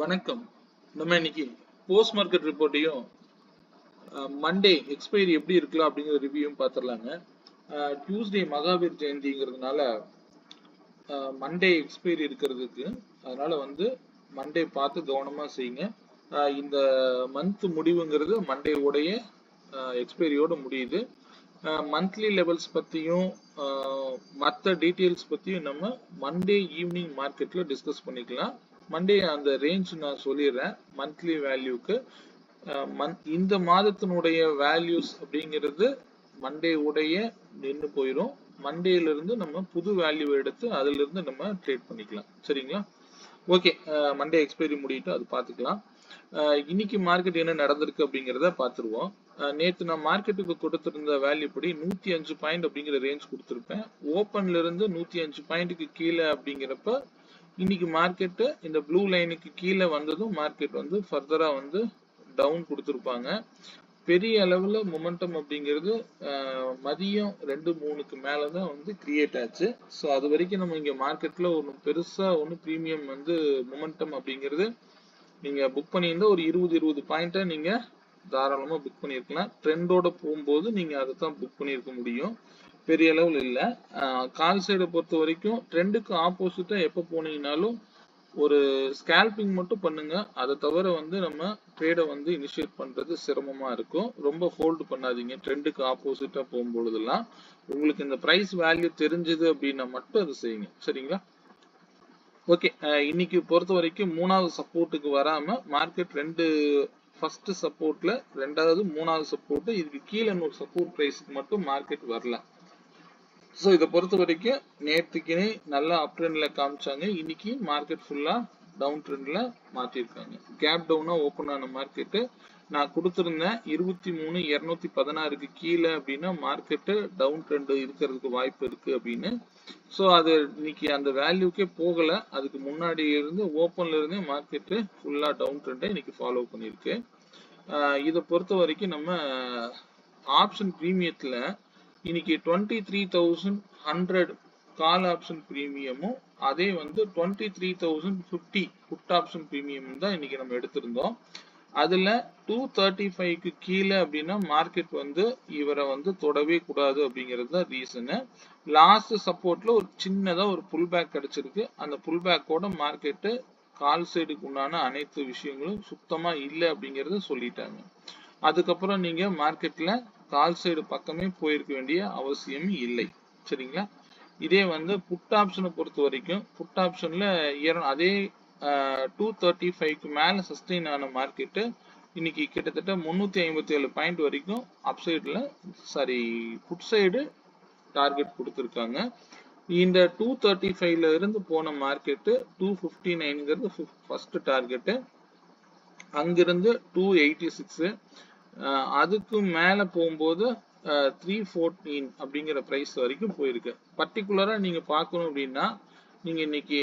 வணக்கம். நம்ம இன்னைக்கு போஸ்ட் மார்க்கெட் ரிப்போர்ட்டையும் மண்டே எக்ஸ்பைரி எப்படி இருக்கலாம் அப்படிங்கிற ரிவ்யூவும் பார்த்துடலாங்க. டியூஸ்டே மகாவீர் ஜெயந்திங்கிறதுனால மண்டே எக்ஸ்பைரி இருக்கிறதுக்கு அதனால மண்டே பார்த்து கவனமா செய்யுங்க. இந்த மந்த் முடிவுங்கிறது மண்டே உடைய எக்ஸ்பைரியோட முடியுது. மந்த்லி லெவல்ஸ் பத்தியும் மற்ற டீட்டெயில்ஸ் பத்தியும் நம்ம மண்டே ஈவினிங் மார்க்கெட்ல டிஸ்கஸ் பண்ணிக்கலாம். மண்டே அந்த ரேஞ்ச் நான் சொல்லிடுறேன். மந்த்லி வேல்யூக்கு இந்த மாதத்தினுடைய வேல்யூஸ் அப்படிங்கிறது மண்டே உடைய நின்று போயிடும். மண்டேல இருந்து நம்ம புது வேல்யூ எடுத்து அதுல இருந்து நம்ம ட்ரேட் பண்ணிக்கலாம். சரிங்களா? ஓகே, மண்டே எக்ஸ்பைரி முடியிட்டு அது பார்த்துக்கலாம். இன்னைக்கு மார்க்கெட் என்ன நடந்திருக்கு அப்படிங்கிறத பார்த்துருவோம். நேற்று நான் மார்க்கெட்டுக்கு கொடுத்திருந்த வேல்யூ படி 105 பாயிண்ட் அப்படிங்கிற ரேஞ்ச் கொடுத்துருப்பேன். ஓப்பன்ல இருந்து 105 பாயிண்ட்டுக்கு கீழே அப்படிங்கிறப்ப இன்னைக்கு மார்க்கெட்டு இந்த ப்ளூ லைனுக்கு கீழே வந்ததும் மார்க்கெட் ஃபர்தரா டவுன் கொடுத்துருப்பாங்க. பெரிய அளவுல மொமெண்டம் அப்படிங்கிறது மதியம் 2-3க்கு மேலதான் கிரியேட் ஆச்சு. ஸோ அது வரைக்கும் நம்ம இங்க மார்க்கெட்ல பெருசா பிரீமியம் மொமெண்டம் அப்படிங்கிறது நீங்க புக் பண்ணியிருந்தா ஒரு 20 பாயிண்ட்டை நீங்க தாராளமா புக் பண்ணிருக்கலாம். ட்ரெண்டோட போகும்போது நீங்க அதை தான் புக் பண்ணிருக்க முடியும். பெரிய அளவில் இல்லை. கால் சைடை பொறுத்த வரைக்கும் ட்ரெண்டுக்கு ஆப்போசிட்டா எப்போ போனீங்கன்னாலும் ஒரு ஸ்கேல்பிங் மட்டும் பண்ணுங்க. அதை தவிர நம்ம ட்ரேடை இனிஷியேட் பண்றது சிரமமா இருக்கும். ரொம்ப ஹோல்டு பண்ணாதீங்க. ட்ரெண்டுக்கு ஆப்போசிட்டா போகும்பொழுதெல்லாம் உங்களுக்கு இந்த பிரைஸ் வேல்யூ தெரிஞ்சது அப்படின்னா மட்டும் அதை செய்யுங்க. சரிங்களா? ஓகே, இன்னைக்கு பொறுத்த வரைக்கும் 3வது சப்போர்ட்டுக்கு வராம மார்க்கெட் ஃபர்ஸ்ட் சப்போர்ட்ல 2வது 3வது சப்போர்ட் இதுக்கு கீழே ஒரு சப்போர்ட் பிரைஸ்க்கு மட்டும் மார்க்கெட் வரல. ஸோ இதை பொறுத்த வரைக்கும் நேற்றுக்குனே நல்லா அப் ட்ரெண்ட்ல காமிச்சாங்க. இன்னைக்கு மார்க்கெட் ஃபுல்லா டவுன் ட்ரெண்ட்ல மாத்திருக்காங்க. கேப் டவுனா ஓப்பன் ஆன மார்க்கெட்டு நான் கொடுத்திருந்தேன் 23,216க்கு கீழே அப்படின்னா மார்க்கெட்டு டவுன் ட்ரெண்ட் இருக்கிறதுக்கு வாய்ப்பு இருக்கு அப்படின்னு. ஸோ அது இன்னைக்கு அந்த வேல்யூக்கே போகல. அதுக்கு முன்னாடி இருந்து ஓப்பன்ல இருந்தே மார்க்கெட்டு ஃபுல்லா டவுன் ட்ரெண்டை இன்னைக்கு ஃபாலோ பண்ணிருக்கு. இதை பொறுத்த வரைக்கும் நம்ம ஆப்ஷன் பிரீமியத்துல இன்னைக்கு 23,100 கால் ஆப்ஷன் பிரீமியமும் அதே 23,050 புட் ஆப்ஷன் பிரீமியம் தான் இன்னைக்கு நம்ம எடுத்திருந்தோம். அதுல 235க்கு கீழே அப்படின்னா மார்க்கெட் இவரை தொடவே கூடாது அப்படிங்கிறது தான் ரீசனு. லாஸ்ட் சப்போர்ட்ல ஒரு சின்னதா ஒரு புல் பேக் கிடைச்சிருக்கு. அந்த புல் பேக்கோட மார்க்கெட்டு கால் சைடுக்கு உண்டான அனைத்து விஷயங்களும் சுத்தமா இல்லை அப்படிங்கறத சொல்லிட்டாங்க. அதுக்கப்புறம் நீங்க மார்க்கெட்ல கால் சைடு பக்கமே போயிருக்க வேண்டிய அவசியம் இல்லை. சரிங்களா? இதே புட் ஆப்ஷனை பொறுத்த வரைக்கும் புட் ஆப்ஷன்ல அதே 235க்கு மேல சஸ்டெயின் ஆன மார்க்கெட்டு இன்னைக்கு கிட்டத்தட்ட 357 பாயிண்ட் வரைக்கும் அப்சைட்ல புட் சைடு டார்கெட் கொடுத்துருக்காங்க. இந்த 235ல இருந்து போன மார்க்கெட்டு 259ங்கிறது ஃபர்ஸ்ட் டார்கெட்டு. அங்கிருந்து 286, அதுக்கு மேல போகும்போது 314 அப்படிங்கிற பிரைஸ் வரைக்கும் போயிருக்கு. பர்டிகுலரா நீங்க பார்க்கணும் அப்படின்னா நீங்க இன்னைக்கு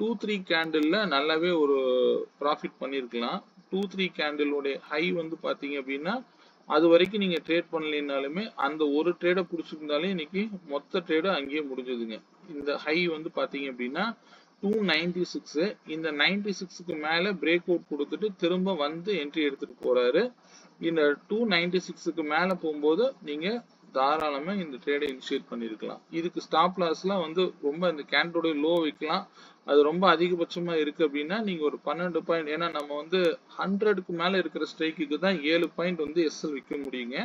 2-3 கேண்டில்ல நல்லாவே ஒரு ப்ராஃபிட் பண்ணிருக்கலாம். 2-3 கேண்டிலோட ஹை பாத்தீங்க அப்படின்னா அது வரைக்கும் நீங்க ட்ரேட் பண்ணலைனாலுமே அந்த ஒரு ட்ரேடை பிடிச்சிருந்தாலே இன்னைக்கு மொத்த ட்ரேடு அங்கேயே முடிஞ்சதுங்க. இந்த ஹை பாத்தீங்க அப்படின்னா 296. இந்த 96க்கு மேல பிரேக் அவுட் கொடுத்துட்டு திரும்ப என்ட்ரி எடுத்துட்டு போறாரு. இந்த 296க்கு மேல போகும்போது நீங்க தாராளமா இந்த ட்ரேடை இனிஷியேட் பண்ணிருக்கலாம். இதுக்கு ஸ்டாப் லாஸ்லாம் ரொம்ப இந்த கேண்டோட லோ வைக்கலாம். அது ரொம்ப அதிகபட்சமா இருக்கு அப்படின்னா நீங்க ஒரு 12 பாயிண்ட், ஏன்னா நம்ம 100க்கு மேல இருக்கிற ஸ்ட்ரைக்கு தான் 7 பாயிண்ட் எஸ்எல் விற்க முடியுங்க.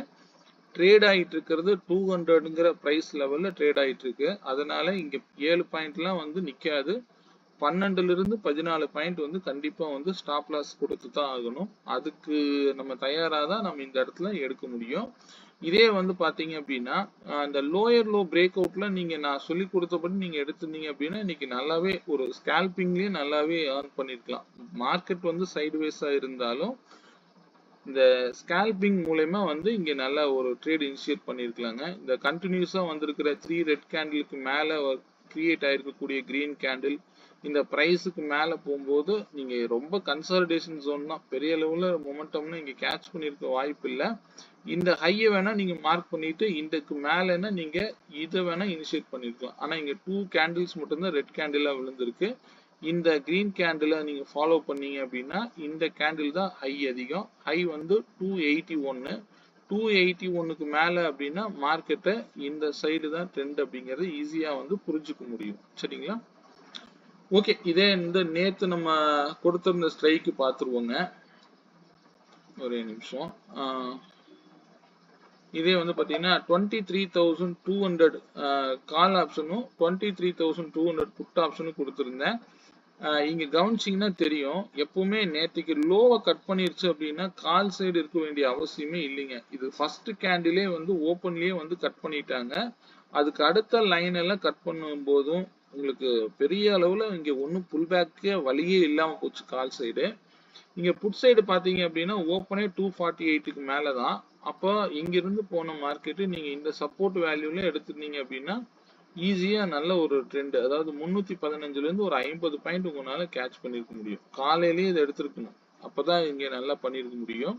ட்ரேட் ஆயிட்டு இருக்கிறது 200ங்கிற பிரைஸ் லெவல்ல ட்ரேட் ஆயிட்டு இருக்கு. அதனால இங்க 7 பாயிண்ட்லாம் நிக்காது. 12ல இருந்து 14 பாயிண்ட் கண்டிப்பா ஸ்டாப் லாஸ் கொடுத்து தான் ஆகணும். அதுக்கு நம்ம தயாராதான் நம்ம இந்த இடத்துல எடுக்க முடியும். இதே பாத்தீங்க அப்படின்னா அந்த லோயர் லோ பிரேக் அவுட்ல நீங்க நான் சொல்லி கொடுத்தபடி நீங்க எடுத்திருந்தீங்க அப்படின்னா இன்னைக்கு நல்லாவே ஒரு ஸ்கேல்பிங்லயே நல்லாவே ஏர்ன் பண்ணிருக்கலாம். மார்க்கெட் சைடுவேஸா இருந்தாலும் இந்த ஸ்கேல்பிங் மூலமா இங்க நல்ல ஒரு ட்ரேட் இனிஷியேட் பண்ணிருக்கலாங்க. இந்த கண்டினியூஸா வந்திருக்கிற 3 ரெட் கேண்டிலுக்கு மேல கிரியேட் ஆயிருக்கக்கூடிய கிரீன் கேண்டில் இந்த பிரைஸுக்கு மேல போகும்போது நீங்க ரொம்ப கன்சாலிடேஷன் ஜோன் தான். பெரிய லெவல்ல மொமெண்டம்னா இங்க கேட்ச் பண்ணிருக்க வாய்ப்பு இல்லை. இந்த ஹையை வேணா நீங்க மார்க் பண்ணிட்டு இதுக்கு மேலன்னா நீங்க இதை வேணா இனிஷியேட் பண்ணிருக்கலாம். ஆனா இங்க 2 கேண்டில்ஸ் மட்டும்தான் ரெட் கேண்டிலா விழுந்திருக்கு. இந்த கிரீன் கேண்டில் நீங்க ஃபாலோ பண்ணீங்க அப்படின்னா இந்த கேண்டில் தான் ஹை அதிகம். ஹை வந்து 281. 281க்கு மேல அப்படின்னா மார்க்கெட்டை இந்த சைடு தான் ட்ரெண்ட் அப்படிங்கறது ஈஸியா வந்து புரிஞ்சுக்க முடியும். சரிங்களா? ஓகே, இதே இந்த நேத்து நம்ம கொடுத்திருந்த ஸ்ட்ரைக்கு பார்த்துருவோங்க. ஒரே நிமிஷம். இதே வந்து பாத்தீங்கன்னா 23,200 கால் ஆப்ஷனும் 23,200 புட் ஆப்ஷனும் கொடுத்திருந்தேன். இங்க கவனிச்சிங்கன்னா தெரியும், எப்பவுமே நேற்றுக்கு லோவை கட் பண்ணிருச்சு அப்படின்னா கால் சைடு இருக்க வேண்டிய அவசியமே இல்லைங்க. இது ஃபர்ஸ்ட் கேண்டிலே வந்து ஓப்பன்லயே வந்து கட் பண்ணிட்டாங்க. அதுக்கு அடுத்த லைன் எல்லாம் கட் பண்ணும் போதும் உங்களுக்கு பெரிய அளவுல இங்க ஒன்னும் புல் பேக்கே வழியே இல்லாம போச்சு கால் சைடு. இங்க புட் சைடு பாத்தீங்க அப்படின்னா ஓப்பனே 248க்கு மேலதான். அப்போ இங்க இருந்து போன மார்க்கெட் நீங்க இந்த சப்போர்ட் வேல்யூல எடுத்துருந்தீங்க அப்படின்னா ஈஸியா நல்ல ஒரு ட்ரெண்ட், அதாவது 315ல இருந்து ஒரு 50 பாயிண்ட் உங்களால கேட்ச் பண்ணிருக்க முடியும். காலையிலேயே இதை எடுத்திருக்கணும், அப்பதான் இங்க நல்லா பண்ணிருக்க முடியும்.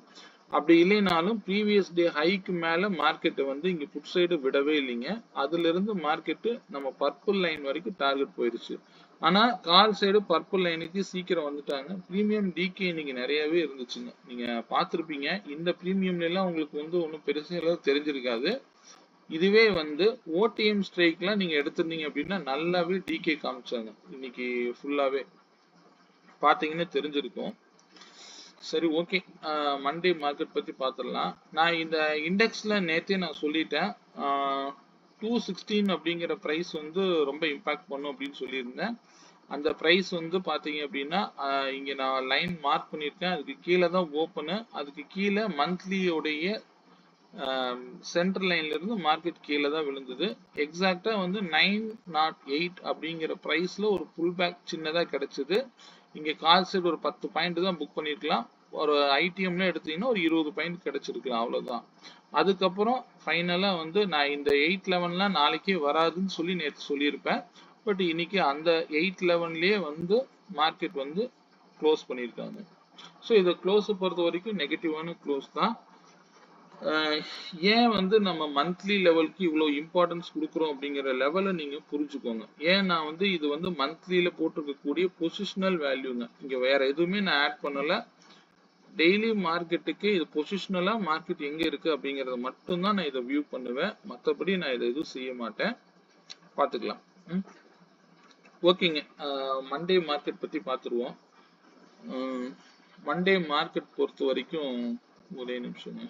அப்படி இல்லைனாலும் ப்ரீவியஸ் டே ஹைக்கு மேல மார்க்கெட்டை வந்து இங்க புட் சைடு விடவே இல்லைங்க. அதுல இருந்து மார்க்கெட்டு நம்ம பர்பிள் லைன் வரைக்கும் டார்கெட் போயிருச்சு. ஆனா கால் சைடு பர்பிள் லைனுக்கு சீக்கிரம் வந்துட்டாங்க. பிரீமியம் டிகே இன்னைக்கு நிறையவே இருந்துச்சுங்க. நீங்க பார்த்திருப்பீங்க. இந்த பிரீமியம்ல எல்லாம் உங்களுக்கு வந்து ஒன்றும் பெருசா தெரிஞ்சிருக்காது. இதுவே வந்து ஓடிஎம் ஸ்ட்ரைக்லாம் நீங்க எடுத்திருந்தீங்க அப்படின்னா நல்லாவே டிகே காமிச்சாங்க. இன்னைக்கு ஃபுல்லாவே பாத்தீங்கன்னா தெரிஞ்சிருக்கும். சரி, ஓகே. மண்டே மார்க்கெட் பத்தி பார்த்துடலாம். நான் இந்த இண்டெக்ஸ்ல நேத்தே நான் சொல்லிட்டேன், 216 அப்படிங்கிற பிரைஸ் வந்து ரொம்ப இம்பாக்ட் பண்ணும் அப்படின்னு சொல்லியிருந்தேன். அந்த பிரைஸ் வந்து பாத்தீங்க அப்படின்னா இங்க நான் லைன் மார்க் பண்ணியிருக்கேன். அதுக்கு கீழே தான் ஓப்பனு. அதுக்கு கீழே மந்த்லியோடைய சென்டர் லைன்ல இருந்து மார்க்கெட் கீழே தான் விழுந்தது. எக்ஸாக்டா வந்து 908 அப்படிங்கிற பிரைஸ்ல ஒரு புல் பேக் சின்னதா கிடைச்சது. இங்க கால் சைடு ஒரு 10 பாயிண்ட் தான் புக் பண்ணிருக்கலாம். ஒரு ஐடிஎம்ல எடுத்தீங்கன்னா ஒரு 20 பாயிண்ட் கிடைச்சிருக்கலாம், அவ்வளவுதான். அதுக்கப்புறம் ஃபைனலா வந்து நான் இந்த 811 நாளைக்கே வராதுன்னு சொல்லி நேற்று சொல்லியிருப்பேன். பட் இன்னைக்கு அந்த 811லயே வந்து மார்க்கெட் வந்து க்ளோஸ் பண்ணியிருக்காங்க. ஸோ இதை க்ளோஸ் பொறுத்த வரைக்கும் நெகட்டிவான க்ளோஸ் தான். ஏன் வந்து நம்ம மந்த்லி லெவலுக்கு இவ்வளவு இம்பார்ட்டன்ஸ் கொடுக்குறோம் அப்படிங்கிற லெவலை நீங்க புரிஞ்சுக்கோங்க. ஏன் நான் வந்து இது வந்து மந்த்லியில போட்டிருக்கக்கூடிய பொசிஷனல் வேல்யூங்க. இங்க வேற எதுவுமே நான் ஆட் பண்ணல. டெய்லி மார்க்கெட்டுக்கு இது பொசிஷனலா மார்க்கெட் எங்க இருக்கு அப்படிங்கறத மட்டும்தான் நான் இதை வியூ பண்ணுவேன். மற்றபடி நான் இதை எதுவும் செய்ய மாட்டேன். பாத்துக்கலாம். ஓகேங்க, மண்டே மார்க்கெட் பத்தி பாத்துருவோம். மண்டே மார்க்கெட் பொறுத்த வரைக்கும் ஒரே நிமிஷங்க.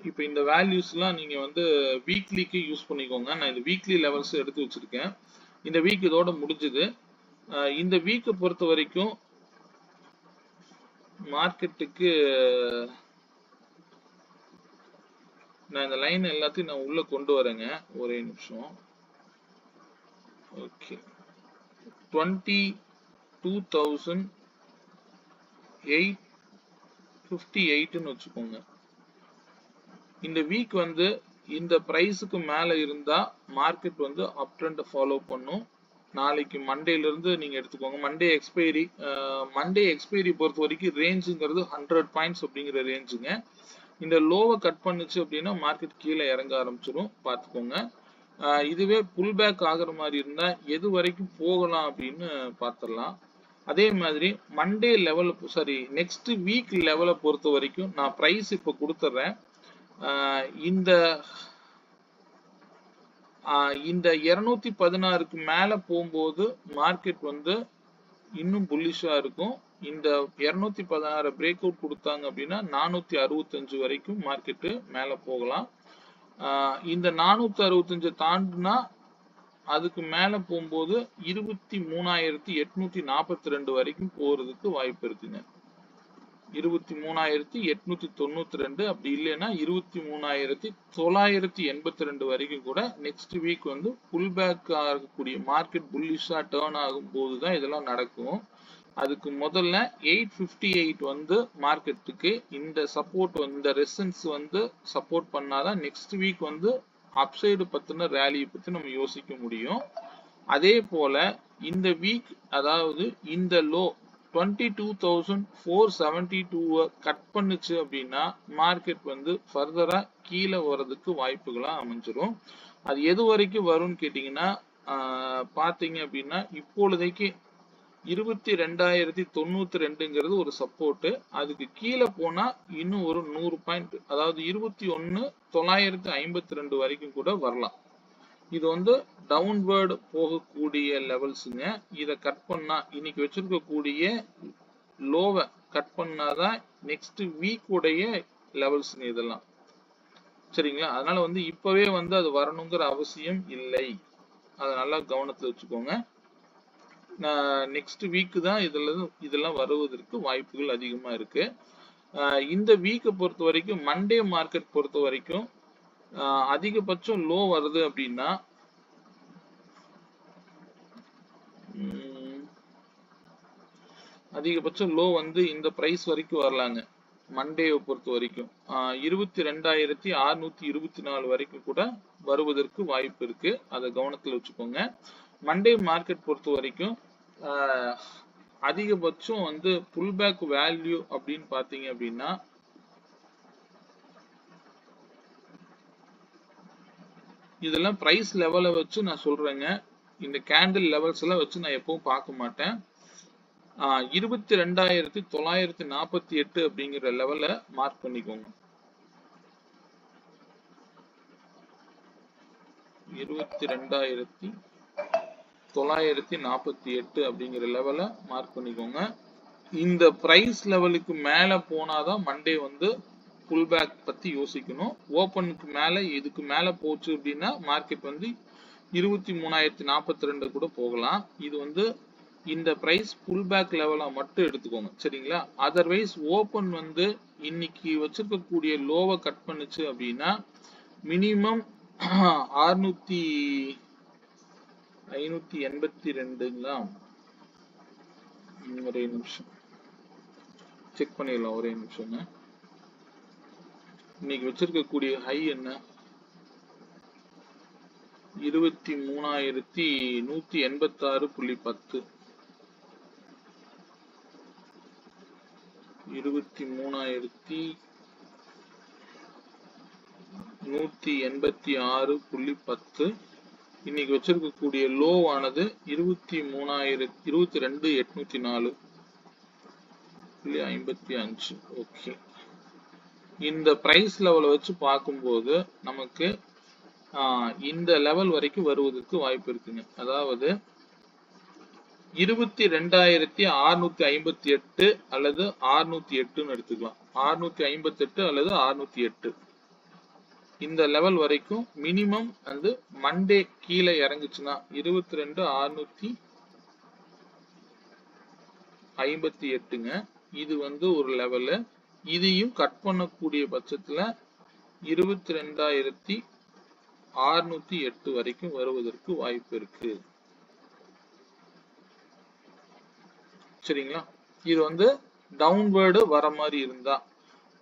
இப்போ இந்த வேல்யூஸ்லாம் நீங்க வந்து வீக்லிக்கு யூஸ் பண்ணிக்கோங்க. நான் இந்த வீக்லி லெவல்ஸ் எடுத்து வச்சிருக்கேன். இந்த வீக் இதோட முடிஞ்சது. இந்த வீக்கை பொறுத்த வரைக்கும் மார்க்கெட்டுக்கு நான் இந்த லைன் எல்லாத்தையும் நான் உள்ள கொண்டு வரேங்க. ஒரே நிமிஷம். ஓகே, 22,858ன்னு வச்சுக்கோங்க. இந்த வீக் வந்து இந்த பிரைஸுக்கு மேல இருந்தா மார்க்கெட் வந்து அப் ட்ரெண்ட் ஃபாலோ பண்ணும். நாளைக்கு மண்டேல இருந்து நீங்க எடுத்துக்கோங்க. மண்டே எக்ஸ்பைரி பொறுத்த வரைக்கும் ரேஞ்சுங்கிறது 100 பாயிண்ட்ஸ் அப்படிங்கிற ரேஞ்சுங்க. இந்த லோவை கட் பண்ணுச்சு அப்படின்னா மார்க்கெட் கீழே இறங்க ஆரம்பிச்சிடும், பார்த்துக்கோங்க. இதுவே புல் பேக் ஆகுற மாதிரி இருந்தா எது வரைக்கும் போகலாம் அப்படின்னு பார்த்துடலாம். அதே மாதிரி மண்டே லெவல் நெக்ஸ்ட் வீக் லெவலை பொறுத்த வரைக்கும் நான் பிரைஸ் இப்போ கொடுத்துட்றேன். இந்த 216க்கு மேல போகும்போது மார்க்கெட் வந்து இன்னும் புல்லிஷா இருக்கும். இந்த 216 பிரேக் அவுட் கொடுத்தாங்க அப்படின்னா 465 வரைக்கும் மார்க்கெட் மேல போகலாம். இந்த 465 தாண்டுனா அதுக்கு மேல போகும்போது 23,842 வரைக்கும் போறதுக்கு வாய்ப்பு இருக்குங்க. 23,892, அப்படி இல்லைன்னா 23,982 வரைக்கும் கூட நெக்ஸ்ட் வீக் வந்து புல் பேக் ஆகக்கூடிய மார்க்கெட் புல்லிஷா டேர்ன் ஆகும் போதுதான் இதெல்லாம் நடக்கும். அதுக்கு முதல்ல 858 வந்து மார்க்கெட்டுக்கு இந்த சப்போர்ட் இந்த ரெசிஸ்டன்ஸ் வந்து சப்போர்ட் பண்ணாதான் நெக்ஸ்ட் வீக் வந்து அப்சைடு பத்தின ரேலியை பத்தி நம்ம யோசிக்க முடியும். அதே போல இந்த வீக், அதாவது இந்த லோ 22,472 கட் பண்ணுச்சு அப்படின்னா மார்க்கெட் வந்து ஃபர்தரா கீழே வர்றதுக்கு வாய்ப்புகளா அமைஞ்சிரும். அது எது வரைக்கும் வரும்னு கேட்டீங்கன்னா பாத்தீங்க அப்படின்னா இப்பொழுதைக்கு 22,092ங்கிறது ஒரு சப்போர்ட். அதுக்கு கீழே போனா இன்னும் ஒரு 100 பாயிண்ட், அதாவது 21,952 வரைக்கும் கூட வரலாம். இது வந்து டவுன்வர்டு போகக்கூடிய லெவல்ஸுங்க. இதை கட் பண்ணா இன்னைக்கு வச்சிருக்கக்கூடிய லோவை கட் பண்ணாதான் நெக்ஸ்ட் வீக் உடைய லெவல்ஸுங்க இதெல்லாம். சரிங்களா? அதனால வந்து இப்பவே வந்து அது வரணுங்கிற அவசியம் இல்லை. அதை நல்லா கவனத்துல வச்சுக்கோங்க. நெக்ஸ்ட் வீக் தான் இதெல்லாம் வருவதற்கு வாய்ப்புகள் அதிகமா இருக்கு. இந்த வீக்கை பொறுத்த வரைக்கும் மண்டே மார்க்கெட் பொறுத்த வரைக்கும் அதிகபட்சம் லோ வருது அப்படின்னா அதிகபட்சம் லோ வந்து இந்த பிரைஸ் வரைக்கும் வரலாங்க. மண்டேவை பொறுத்த வரைக்கும் 22,624 வரைக்கும் கூட வருவதற்கு வாய்ப்பு இருக்கு. அதை கவனத்தில் வச்சுக்கோங்க. மண்டே மார்க்கெட் பொறுத்த வரைக்கும் அதிகபட்சம் வந்து புல் பேக் வேல்யூ அப்படின்னு பாத்தீங்க அப்படின்னா இதெல்லாம் பிரைஸ் லெவலை வச்சு நான் சொல்றேங்க. இந்த கேண்டில் லெவல்ஸ் எல்லாம் வச்சு நான் எப்பவும் பார்க்க மாட்டேன். 22,948 அப்படிங்கிற லெவலை மார்க் பண்ணிக்கோங்க. 22,948 அப்படிங்கிற லெவலை மார்க் பண்ணிக்கோங்க. இந்த பிரைஸ் லெவலுக்கு மேல போனாதான் மண்டே வந்து புல் பேக் பத்தி யோசிக்கணும். ஓப்பனுக்கு மேல இதுக்கு மேல போச்சு அப்படின்னா மார்க்கெட் வந்து 23,042 கூட போகலாம். இது வந்து இந்த பிரைஸ் புல் பேக் லெவலா மட்டும் எடுத்துக்கோங்க. சரிங்களா? அதர்வைஸ் ஓப்பன் வந்து இன்னைக்கு வச்சிருக்கக்கூடிய லோவை கட் பண்ணுச்சு அப்படின்னா மினிமம் 582ங்களா? ஒரே நிமிஷம் செக் பண்ணிடலாம். ஒரே நிமிஷங்க. இன்னைக்கு வச்சிருக்கக்கூடிய ஹை என்ன? 23,186.10. 23,186.10. இன்னைக்கு வச்சிருக்கக்கூடிய லோ ஆனது 22,804.55. ஓகே. இந்த பிரைஸ் லெவலை வச்சு பார்க்கும்போது நமக்கு இந்த லெவல் வரைக்கும் வருவதற்கு வாய்ப்பு இருக்குங்க. அதாவது 22,658 அல்லது 608ன்னு எடுத்துக்கலாம். 658 அல்லது 608 இந்த லெவல் வரைக்கும் மினிமம் வந்து மண்டே கீழே இறங்குச்சுன்னா 22,658ங்க. இது வந்து ஒரு லெவலு. இதையும் கட் பண்ணக்கூடிய பட்சத்துல 22,608 வரைக்கும் வருவதற்கு வாய்ப்பு இருக்கு. சரிங்களா? இது வந்து டவுன்வர்டு வர மாதிரி இருந்தா,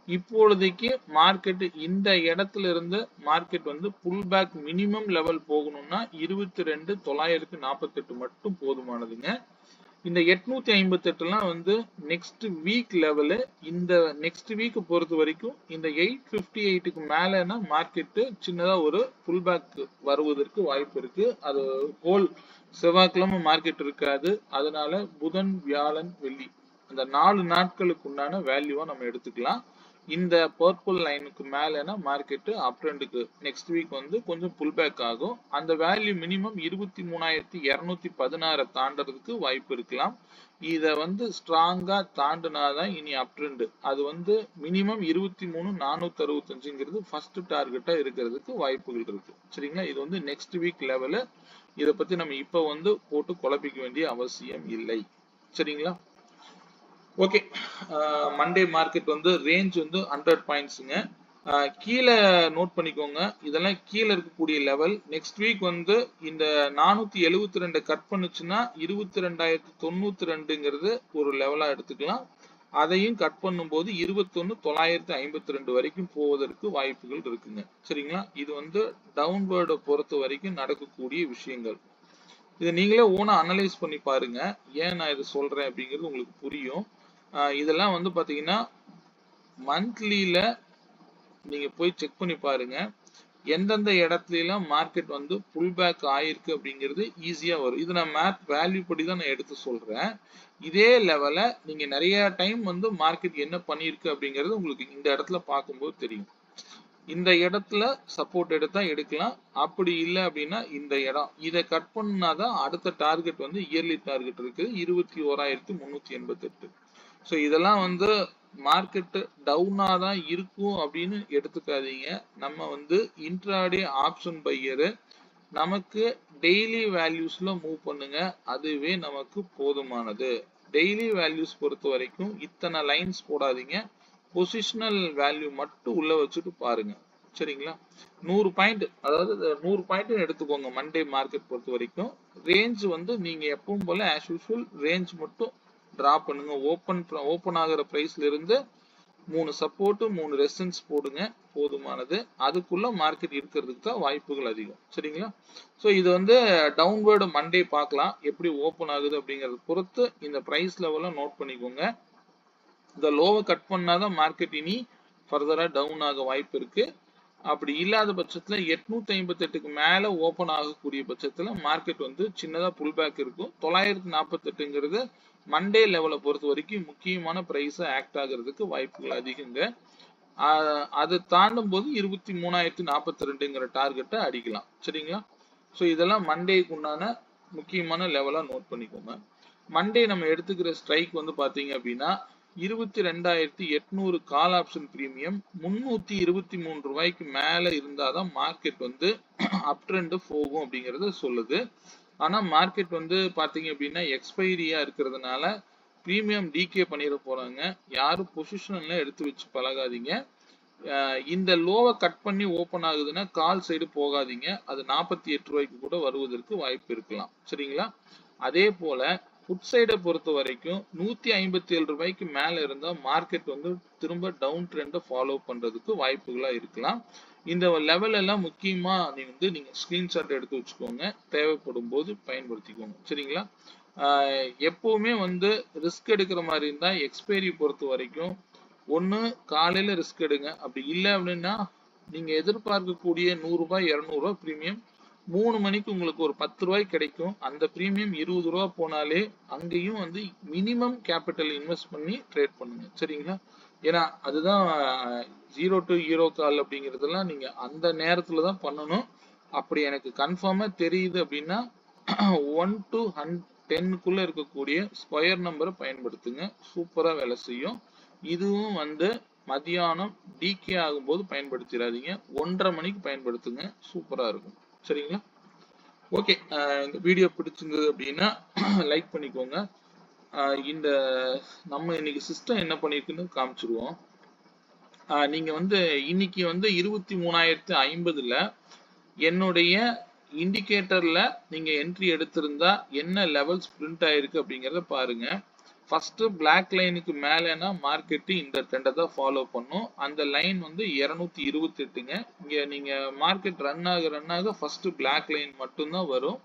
இப்பொழுதைக்கு மார்க்கெட் இந்த இடத்துல இருந்து மார்க்கெட் வந்து புல் பேக் மினிமம் லெவல் போகணும்னா 22,948 மட்டும் போதுமானதுங்க. இந்த 858 வந்து நெக்ஸ்ட் வீக் லெவலு. இந்த நெக்ஸ்ட் வீக் பொறுத்த வரைக்கும் இந்த 858க்கு மேலனா மார்க்கெட் சின்னதா ஒரு புல் பேக் வருவதற்கு வாய்ப்பு இருக்கு. அது ஹோல் செவ்வாய்க்கிழமை மார்க்கெட் இருக்காது. அதனால புதன், வியாழன், வெள்ளி அந்த 4 நாட்களுக்கு உண்டான வேல்யூவா நம்ம எடுத்துக்கலாம். இந்த பர்பிள் லைனுக்கு மேலனா மார்க்கெட் அப் ட்ரெண்டுக்கு நெக்ஸ்ட் வீக் வந்து கொஞ்சம் புல் பேக் ஆகும். அந்த வேல்யூ மினிமம் 23,216 தாண்டறதுக்கு வாய்ப்பு இருக்கலாம். இத வந்து ஸ்ட்ராங்கா தாண்டினாதான் இனி அப் ட்ரெண்ட். அது வந்து மினிமம் 23,465ங்கிறது ஃபர்ஸ்ட் டார்கெட்டா இருக்கிறதுக்கு வாய்ப்புகள் இருக்கு. சரிங்களா? இது வந்து நெக்ஸ்ட் வீக் லெவலு. இத பத்தி நம்ம இப்ப வந்து போட்டு குழப்பிக்க வேண்டிய அவசியம் இல்லை. சரிங்களா? ஓகே. மண்டே மார்க்கெட் வந்து ரேஞ்ச் வந்து 100 பாயிண்ட்ஸுங்க. கீழே நோட் பண்ணிக்கோங்க. இதெல்லாம் கீழே இருக்கக்கூடிய லெவல். நெக்ஸ்ட் வீக் வந்து இந்த 472 கட் பண்ணுச்சுன்னா 22,092ங்கிறது ஒரு லெவலா எடுத்துக்கலாம். அதையும் கட் பண்ணும்போது 21,952 வரைக்கும் போவதற்கு வாய்ப்புகள் இருக்குங்க. சரிங்களா? இது வந்து டவுன்வர்டை பொறுத்த வரைக்கும் நடக்கக்கூடிய விஷயங்கள். இதை நீங்களே ஓனா அனலைஸ் பண்ணி பாருங்க. ஏன் நான் இதை சொல்றேன் அப்படிங்கிறது உங்களுக்கு புரியும். இதெல்லாம் வந்து பாத்தீங்கன்னா மந்த்லியில நீங்க போய் செக் பண்ணி பாருங்க. எந்தெந்த இடத்துல எல்லாம் மார்க்கெட் வந்து புல் பேக் ஆயிருக்கு அப்படிங்கிறது ஈஸியா வரும். இது நான் மேப் வேல்யூ படி தான் நான் எடுத்து சொல்றேன். இதே லெவல நீங்க நிறைய டைம் வந்து மார்க்கெட் என்ன பண்ணிருக்கு அப்படிங்கிறது உங்களுக்கு இந்த இடத்துல பார்க்கும்போது தெரியும். இந்த இடத்துல சப்போர்ட் எடுத்தா எடுக்கலாம். அப்படி இல்லை அப்படின்னா இந்த இடம் இதை கட் பண்ணாதான் அடுத்த டார்கெட் வந்து இயர்லி டார்கெட் இருக்கு 21,388. ஸோ இதெல்லாம் வந்து மார்க்கெட் டவுனா தான் இருக்கும் அப்படின்னு எடுத்துக்காதீங்க. நம்ம வந்து இன்ட்ராடே ஆப்ஷன் பையரு, நமக்கு டெய்லி வேல்யூஸ்ல மூவ் பண்ணுங்க, அதுவே நமக்கு போதுமானது. டெய்லி வேல்யூஸ் பொறுத்த வரைக்கும் இத்தனை லைன்ஸ் போடாதீங்க, பொசிஷனல் வேல்யூ மட்டும் உள்ள வச்சுட்டு பாருங்க. சரிங்களா? 100 பாயிண்ட், அதாவது 100 பாயிண்ட் எடுத்துக்கோங்க. மண்டே மார்க்கெட் பொறுத்த வரைக்கும் ரேஞ்ச் வந்து நீங்க எப்பவும் போல ஆஸ் யூசுவல் ரேஞ்ச் மட்டும் டிரா பண்ணுங்க. ஓபன் ஆகிற பிரைஸ்ல இருந்து 3 சப்போர்ட் 3 ரெசிஸ்டன்ஸ் போடுங்க, போதுமானது. அதுக்குள்ள மார்க்கெட் இருக்கிறதுக்கு தான் வாய்ப்புகள் அதிகம். சரிங்களா? ஸோ இது வந்து டவுன்வர்டு மண்டே பார்க்கலாம் எப்படி ஓப்பன் ஆகுது அப்படிங்கறத பொறுத்து இந்த பிரைஸ் லெவல நோட் பண்ணிக்கோங்க. இந்த லோவை கட் பண்ணாதான் மார்க்கெட் இனி ஃபர்தரா டவுன் ஆக வாய்ப்பு இருக்கு. அப்படி இல்லாத பட்சத்துல 858க்கு மேல ஓபன் ஆகக்கூடிய பட்சத்துல மார்க்கெட் வந்து சின்னதா புல் பேக் இருக்கும். 948ங்கிறது மண்டே லெவலை பொறுத்த வரைக்கும் முக்கியமான பிரைஸ் ஆக்ட் ஆகிறதுக்கு வாய்ப்புகள் அதிகங்க. அது தாண்டும் போது 23,042ங்கிற டார்கெட்டை அடிக்கலாம். சரிங்களா? ஸோ இதெல்லாம் மண்டேக்கு உண்டான முக்கியமான லெவலா நோட் பண்ணிக்கோங்க. மண்டே நம்ம எடுத்துக்கிற ஸ்ட்ரைக் வந்து பாத்தீங்க அப்படின்னா 22,800 கால் ஆப்ஷன் பிரீமியம் 323 ரூபாய்க்கு மேல இருந்தாதான் மார்க்கெட் வந்து அப் ட்ரெண்ட் போகும் அப்படிங்கறத சொல்லுது. ஆனா மார்க்கெட் வந்து பாத்தீங்க அப்படின்னா எக்ஸ்பைரியா இருக்கிறதுனால பிரீமியம் டிகே பண்ணிட போறாங்க. யாரும் பொசிஷன்ல எடுத்து வச்சு பழகாதீங்க. இந்த லோவை கட் பண்ணி ஓபன் ஆகுதுன்னா கால் சைடு போகாதீங்க. அது 48 ரூபாய்க்கு கூட வருவதற்கு வாய்ப்பு இருக்கலாம். சரிங்களா? அதே போல புட் சைடை பொறுத்த வரைக்கும் 157 ரூபாய்க்கு மேல இருந்தா மார்க்கெட் வந்து திரும்ப டவுன் ட்ரெண்டை ஃபாலோ பண்றதுக்கு வாய்ப்புகளா இருக்கலாம். இந்த லெவல் எல்லாம் முக்கியமா நீங்க ஸ்கிரீன்ஷாட் எடுத்து வச்சுக்கோங்க, தேவைப்படும் போது பயன்படுத்திக்கோங்க. சரிங்களா? எப்பவுமே வந்து ரிஸ்க் எடுக்கிற மாதிரி இருந்தா எக்ஸ்பைரி பொறுத்த வரைக்கும் ஒண்ணு காலையில ரிஸ்க் எடுங்க. அப்படி இல்லை அப்படின்னா நீங்க எதிர்பார்க்கக்கூடிய 100 ரூபாய் 200 ரூபாய் பிரீமியம் 3 மணிக்கு உங்களுக்கு ஒரு 10 ரூபாய் கிடைக்கும். அந்த பிரீமியம் 20 ரூபாய் போனாலே அங்கேயும் வந்து மினிமம் கேபிட்டல் இன்வெஸ்ட் பண்ணி ட்ரேட் பண்ணுங்க. சரிங்களா? ஏன்னா அதுதான் 0 to ஹீரோ கால் அப்படிங்கிறதெல்லாம் நீங்க அந்த நேரத்துல தான் பண்ணணும். அப்படி எனக்கு கன்ஃபார்மா தெரியுது அப்படின்னா 1 to 10க்குள்ள இருக்கக்கூடிய ஸ்கொயர் நம்பரை பயன்படுத்துங்க, சூப்பரா வேலை செய்யும். இதுவும் வந்து மதியானம் டிகே ஆகும்போது பயன்படுத்திடாதீங்க, 1:30 மணிக்கு பயன்படுத்துங்க, சூப்பரா இருக்கும். சரிங்களா? ஓகே, இந்த வீடியோ பிடிச்சிருந்தது அப்படின்னா லைக் பண்ணிக்கோங்க. இந்த நம்ம இன்னைக்கு சிஸ்டம் என்ன பண்ணிருக்குன்னு காமிச்சிருவோம். நீங்க வந்து இன்னைக்கு வந்து 23,050ல என்னுடைய இண்டிகேட்டர்ல நீங்க என்ட்ரி எடுத்திருந்தா என்ன லெவல்ஸ் பிரிண்ட் ஆயிருக்கு அப்படிங்கறத பாருங்க. ஃபர்ஸ்ட் பிளாக் லைனுக்கு மேலனா மார்க்கெட் இந்த ட்ரெண்டை தான் ஃபாலோ பண்ணும். அந்த லைன் வந்து 228ங்க. இங்க நீங்க மார்க்கெட் ரன் ஆக ஃபர்ஸ்ட் பிளாக் லைன் மட்டும்தான் வரும்.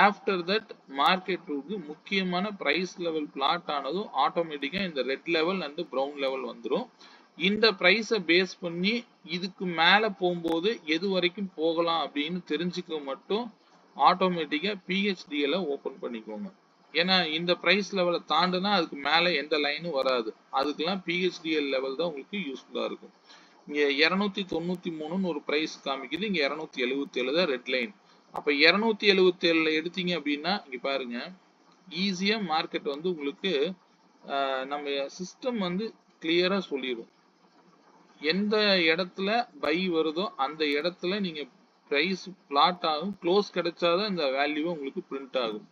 ஆஃப்டர் தட் மார்க்கெட்டுக்கு முக்கியமான பிரைஸ் லெவல் பிளாட் ஆனதும் ஆட்டோமேட்டிக்கா இந்த red level and brown level வந்துடும். இந்த பிரைஸை பேஸ் பண்ணி இதுக்கு மேல போகும்போது எது வரைக்கும் போகலாம் அப்படின்னு தெரிஞ்சுக்க மட்டும் ஆட்டோமேட்டிக்கா பிஹெச்டிஎல் ஓபன் பண்ணிக்கோங்க. ஏன்னா இந்த பிரைஸ் லெவலை தாண்டுனா அதுக்கு மேல எந்த லைனும் வராது. அதுக்கெல்லாம் பிஹெச்டிஎல் லெவல் தான் உங்களுக்கு யூஸ்ஃபுல்லா இருக்கும். இங்க 293ன்னு ஒரு பிரைஸ் காமிக்குது, இங்க 277 தான் ரெட் லைன். அப்ப 277ல எடுத்தீங்க அப்படின்னா இங்க பாருங்க, ஈஸியா மார்க்கெட் வந்து உங்களுக்கு நம்ம சிஸ்டம் வந்து கிளியரா சொல்லிடும். எந்த இடத்துல பை வருதோ அந்த இடத்துல நீங்க பிரைஸ் பிளாட் ஆகும். க்ளோஸ் கிடைச்சாதான் இந்த வேல்யூ உங்களுக்கு பிரிண்ட் ஆகும்.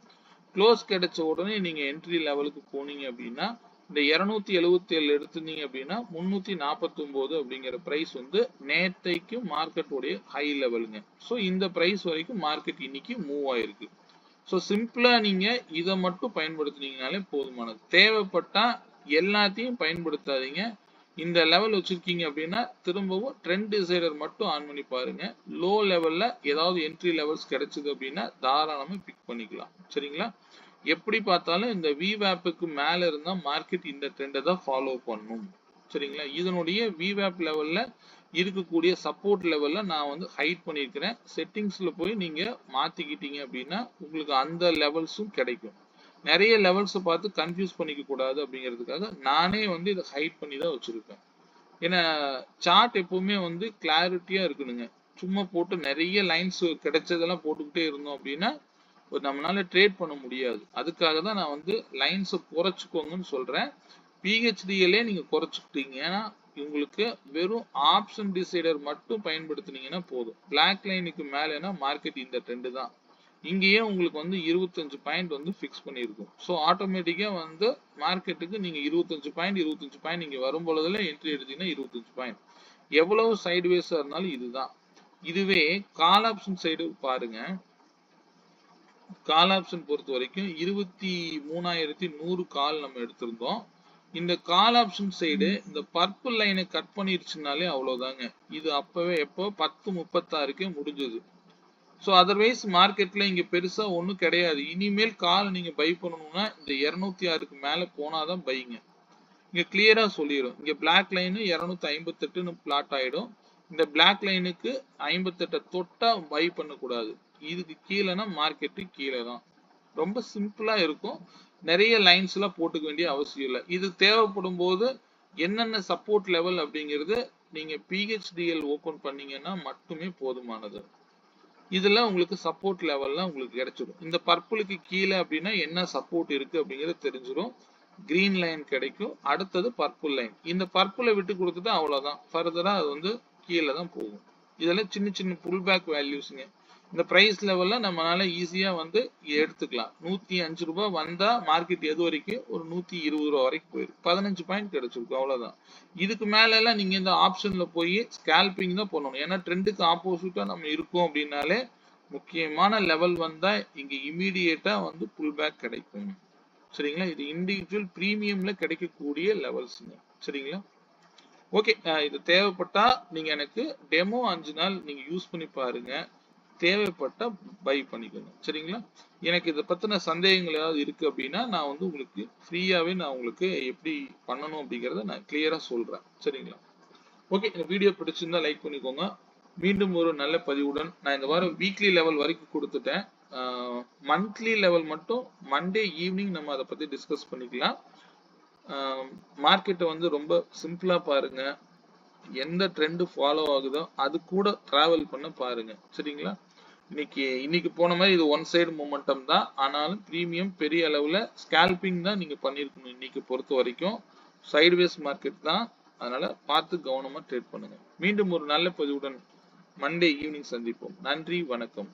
க்ளோஸ் கிடைச்ச உடனே நீங்க என்ட்ரி லெவலுக்கு போனீங்க அப்படின்னா இந்த 277 எடுத்துனீங்க அப்படின்னா 349 அப்படிங்கிற பிரைஸ் வந்து நேத்தைக்கு மார்க்கெட்டோடைய ஹை லெவலுங்க. ஸோ இந்த பிரைஸ் வரைக்கும் மார்க்கெட் இன்னைக்கு மூவ் ஆயிருக்கு. ஸோ சிம்பிளா நீங்க இதை மட்டும் பயன்படுத்தினீங்கனாலே போதுமானது. தேவைப்பட்டா எல்லாத்தையும் பயன்படுத்தாதீங்க. இந்த லெவல் வச்சிருக்கீங்க அப்படின்னா திரும்பவும் ட்ரெண்ட் டிசைடர் மட்டும் ஆன் பண்ணி பாருங்க. லோ லெவல்ல ஏதாவது என்ட்ரி லெவல்ஸ் கிடைச்சது அப்படின்னா தாராளமா பிக் பண்ணிக்கலாம். சரிங்களா? எப்படி பார்த்தாலும் இந்த விவேப்புக்கு மேல இருந்தா மார்க்கெட் இந்த ட்ரெண்டை தான் ஃபாலோ பண்ணும். சரிங்களா? இதனுடைய விவேப் லெவல்ல இருக்கக்கூடிய சப்போர்ட் லெவல்ல நான் வந்து ஹைட் பண்ணியிருக்கிறேன். செட்டிங்ஸ்ல போய் நீங்க மாத்திக்கிட்டீங்க அப்படின்னா உங்களுக்கு அந்த லெவல்ஸும் கிடைக்கும். நிறைய லெவல்ஸை பார்த்து கன்ஃபியூஸ் பண்ணிக்க கூடாது அப்படிங்கிறதுக்காக நானே வந்து இதை ஹைட் பண்ணி தான் வச்சிருப்பேன். ஏன்னா சார்ட் எப்பவுமே வந்து கிளாரிட்டியா இருக்கணுங்க. சும்மா போட்டு நிறைய லைன்ஸ் கிடைச்சதெல்லாம் போட்டுக்கிட்டே இருந்தோம் அப்படின்னா நம்மளால ட்ரேட் பண்ண முடியாது. அதுக்காக தான் நான் வந்து லைன்ஸை குறைச்சிக்கோங்கன்னு சொல்றேன். பிஹெச்டிஎல்லே நீங்க குறைச்சிக்கிட்டீங்க. ஏன்னா உங்களுக்கு வெறும் ஆப்ஷன் டிசைடர் மட்டும் பயன்படுத்தினீங்கன்னா போதும். பிளாக் லைனுக்கு மேலேனா மார்க்கெட் இந்த ட்ரெண்ட் தான். இங்கேயே உங்களுக்கு வந்து 25 பாயிண்ட் வந்து ஃபிக்ஸ் பண்ணியிருக்கும். ஸோ ஆட்டோமேட்டிக்கா வந்து மார்க்கெட்டுக்கு நீங்க 25 பாயிண்ட் நீங்க வரும் பொழுதுல என்ட்ரி எடுத்தீங்கன்னா 25 பாயிண்ட். எவ்வளவு சைடுவேஸா இருந்தாலும் இதுதான். இதுவே கால் ஆப்ஷன் சைடு பாருங்க. கால் ஆப்ஷன் பொறுத்த வரைக்கும் 23,100 கால் நம்ம எடுத்திருந்தோம். இந்த கால் ஆப்ஷன் சைடு இந்த பர்பிள் லைனை கட் பண்ணிருச்சுனாலே அவ்வளவுதாங்க. இது அப்பவே எப்போ 10:36 முடிஞ்சது. ஸோ அதர்வைஸ் மார்க்கெட்ல இங்க பெருசா ஒன்றும் கிடையாது. இனிமேல் கால் நீங்க பை பண்ணணும்னா இந்த 206க்கு மேல போனாதான் பைங்க. இங்க கிளியரா சொல்லிடும். இங்க பிளாக் லைன் 258ன்னு பிளாட் ஆயிடும். இந்த பிளாக் லைனுக்கு 58 தொட்டா பை பண்ணக்கூடாது. இதுக்கு கீழேனா மார்க்கெட்டு கீழே தான். ரொம்ப சிம்பிளா இருக்கும். நிறைய லைன்ஸ் எல்லாம் போட்டுக்க வேண்டிய அவசியம் இல்லை. இது தேவைப்படும் போது என்னென்ன சப்போர்ட் லெவல் அப்படிங்கிறது நீங்க பிஹெச்டிஎல் ஓபன் பண்ணீங்கன்னா மட்டுமே போதுமானது. இதுல உங்களுக்கு சப்போர்ட் லெவல்லாம் உங்களுக்கு கிடைச்சிடும். இந்த பர்பிளுக்கு கீழே அப்படின்னா என்ன சப்போர்ட் இருக்கு அப்படிங்கிறது தெரிஞ்சிடும். கிரீன் லைன் கிடைக்கும். அடுத்தது பர்பிள் லைன். இந்த பர்பிளை விட்டு கொடுத்துட்டு அவ்வளவுதான். ஃபர்தரா அது வந்து கீழே தான் போகும். இதெல்லாம் சின்ன சின்ன புல் பேக் வேல்யூஸ்ங்க. இந்த பிரைஸ் லெவல்ல நம்மளால ஈஸியா வந்து எடுத்துக்கலாம். 105 ரூபாய் வந்தா மார்க்கெட் எது வரைக்கும் ஒரு 120 ரூபாய் வரைக்கும் போயிருக்கு. 15 பாயிண்ட் கிடைச்சிருக்கும். அவ்வளவுதான். இதுக்கு மேல எல்லாம் நீங்க இந்த ஆப்ஷன்ல போய் ஸ்கேல்பிங் தான் பண்ணணும். ஏன்னா ட்ரெண்டுக்கு ஆப்போசிட்டா நம்ம இருக்கோம் அப்படின்னாலே முக்கியமான லெவல் வந்தா இங்க இமீடியேட்டா வந்து புல் பேக் கிடைக்கும். சரிங்களா? இது இண்டிவிஜுவல் பிரீமியம்ல கிடைக்கக்கூடிய லெவல்ஸ்ங்க. சரிங்களா? ஓகே, இது தேவைப்பட்டா நீங்க எனக்கு டெமோ 5 நாள் நீங்க யூஸ் பண்ணி பாருங்க. தேவைப்பட்டா பை பண்ணிக்கோங்க. சரிங்களா? எனக்கு இதை பத்தின சந்தேகங்கள் ஏதாவது இருக்கு அப்படின்னா நான் வந்து உங்களுக்கு ஃப்ரீயாவே நான் உங்களுக்கு எப்படி பண்ணணும் அப்படிங்கறத நான் கிளியரா சொல்றேன். சரிங்களா? ஓகே, இந்த வீடியோ பிடிச்சிருந்தா லைக் பண்ணிக்கோங்க. மீண்டும் ஒரு நல்ல பதிவுடன் நான் இந்த வாரம் வீக்லி லெவல் வரைக்கும் கொடுத்துட்டேன். மந்த்லி லெவல் மட்டும் மண்டே ஈவினிங் நம்ம அதை பத்தி டிஸ்கஸ் பண்ணிக்கலாம். மார்க்கெட்டை வந்து ரொம்ப சிம்பிளா பாருங்க. எந்த ட்ரெண்ட் ஃபாலோ ஆகுதோ அது கூட டிராவல் பண்ண பாருங்க. சரிங்களா? இன்னைக்கு போன மாதிரி இது ஒன் சைடு மூமெண்டம் தான். ஆனாலும் பிரீமியம் பெரிய அளவுல ஸ்கேல்பிங் தான் நீங்க பண்ணிருக்கணும். இன்னைக்கு பொறுத்த வரைக்கும் சைடுவேஸ் மார்க்கெட் தான். அதனால பார்த்து கவனமா ட்ரேட் பண்ணுங்க. மீண்டும் ஒரு நல்ல பதிவுடன் மண்டே ஈவினிங் சந்திப்போம். நன்றி, வணக்கம்.